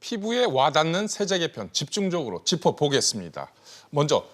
피부에 와닿는 세제 개편 집중적으로 짚어보겠습니다. 먼저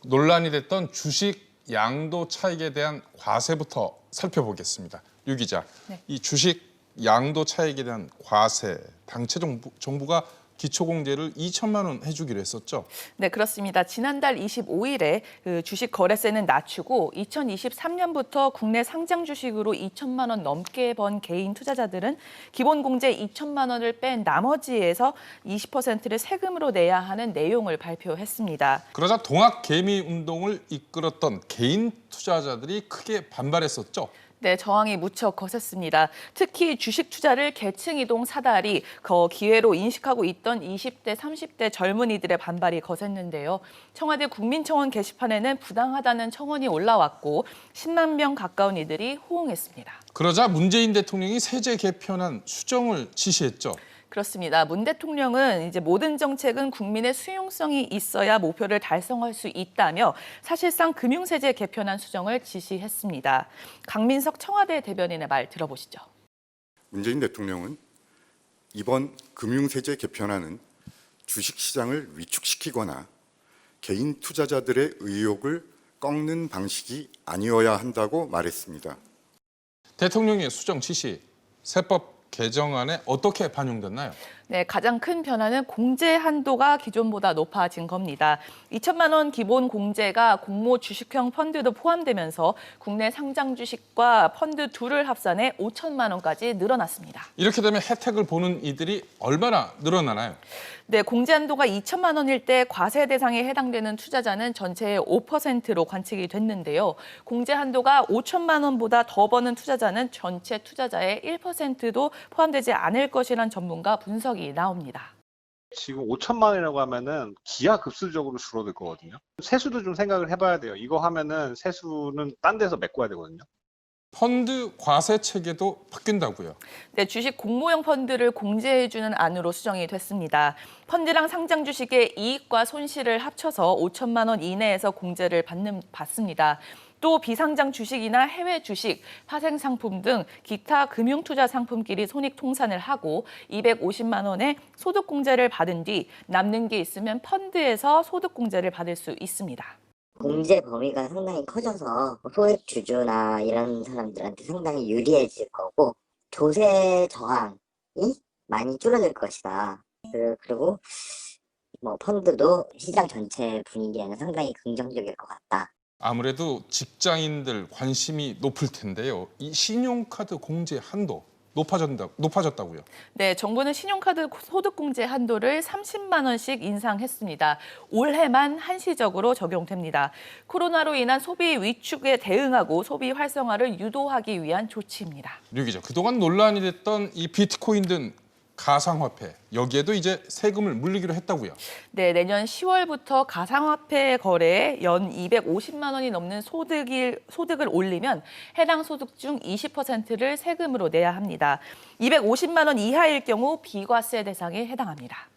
논란이 됐던 주식 양도 차익에 대한 과세부터 살펴보겠습니다. 유 기자, 네. 이 주식 양도 차익에 대한 과세, 당최 정부가 기초공제를 2천만 원 해주기로 했었죠? 네, 그렇습니다. 지난달 25일에 주식 거래세는 낮추고 2023년부터 국내 상장 주식으로 2천만 원 넘게 번 개인 투자자들은 기본 공제 2천만 원을 뺀 나머지에서 20%를 세금으로 내야 하는 내용을 발표했습니다. 그러자 동학 개미 운동을 이끌었던 개인 투자자들이 크게 반발했었죠? 네, 저항이 무척 거셌습니다. 특히 주식 투자를 계층 이동 사다리, 기회로 인식하고 있던 20대, 30대 젊은이들의 반발이 거셌는데요. 청와대 국민청원 게시판에는 부당하다는 청원이 올라왔고 10만 명 가까운 이들이 호응했습니다. 그러자 문재인 대통령이 세제 개편안 수정을 지시했죠. 그렇습니다. 문 대통령은 이제 모든 정책은 국민의 수용성이 있어야 목표를 달성할 수 있다며 사실상 금융세제 개편안 수정을 지시했습니다. 강민석 청와대 대변인의 말 들어보시죠. 문재인 대통령은 이번 금융세제 개편안은 주식시장을 위축시키거나 개인 투자자들의 의욕을 꺾는 방식이 아니어야 한다고 말했습니다. 대통령의 수정 지시, 세법 개정안에 어떻게 반영됐나요? 네, 가장 큰 변화는 공제 한도가 기존보다 높아진 겁니다. 2천만 원 기본 공제가 공모 주식형 펀드도 포함되면서 국내 상장 주식과 펀드 둘을 합산해 5천만 원까지 늘어났습니다. 이렇게 되면 혜택을 보는 이들이 얼마나 늘어나나요? 네, 공제 한도가 2천만 원일 때 과세 대상에 해당되는 투자자는 전체의 5%로 관측이 됐는데요. 공제 한도가 5천만 원보다 더 버는 투자자는 전체 투자자의 1%도 포함되지 않을 것이란 전문가 분석이 나옵니다. 지금 5천만 원이라고 하면은 기하급수적으로 줄어들 거거든요. 세수도 좀 생각을 해봐야 돼요. 이거 하면은 세수는 딴 데서 메꿔야 되거든요. 펀드 과세 체계도 바뀐다고요? 네, 주식 공모형 펀드를 공제해주는 안으로 수정이 됐습니다. 펀드랑 상장 주식의 이익과 손실을 합쳐서 5천만 원 이내에서 공제를 받습니다. 또 비상장 주식이나 해외 주식, 파생 상품 등 기타 금융투자 상품끼리 손익 통산을 하고 250만 원의 소득 공제를 받은 뒤 남는 게 있으면 펀드에서 소득 공제를 받을 수 있습니다. 공제 범위가 상당히 커져서 소액 주주나 이런 사람들한테 상당히 유리해질 거고 조세 저항이 많이 줄어들 것이다. 그리고 펀드도 시장 전체 분위기에는 상당히 긍정적일 것 같다. 아무래도 직장인들 관심이 높을 텐데요. 이 신용카드 공제 한도 높아졌다고요? 네, 정부는 신용카드 소득공제 한도를 30만 원씩 인상했습니다. 올해만 한시적으로 적용됩니다. 코로나로 인한 소비 위축에 대응하고 소비 활성화를 유도하기 위한 조치입니다. 류 기자, 그동안 논란이 됐던 이 비트코인 등 가상화폐, 여기에도 이제 세금을 물리기로 했다고요? 네, 내년 10월부터 가상화폐 거래에 연 250만 원이 넘는 소득을 올리면 해당 소득 중 20%를 세금으로 내야 합니다. 250만 원 이하일 경우 비과세 대상에 해당합니다.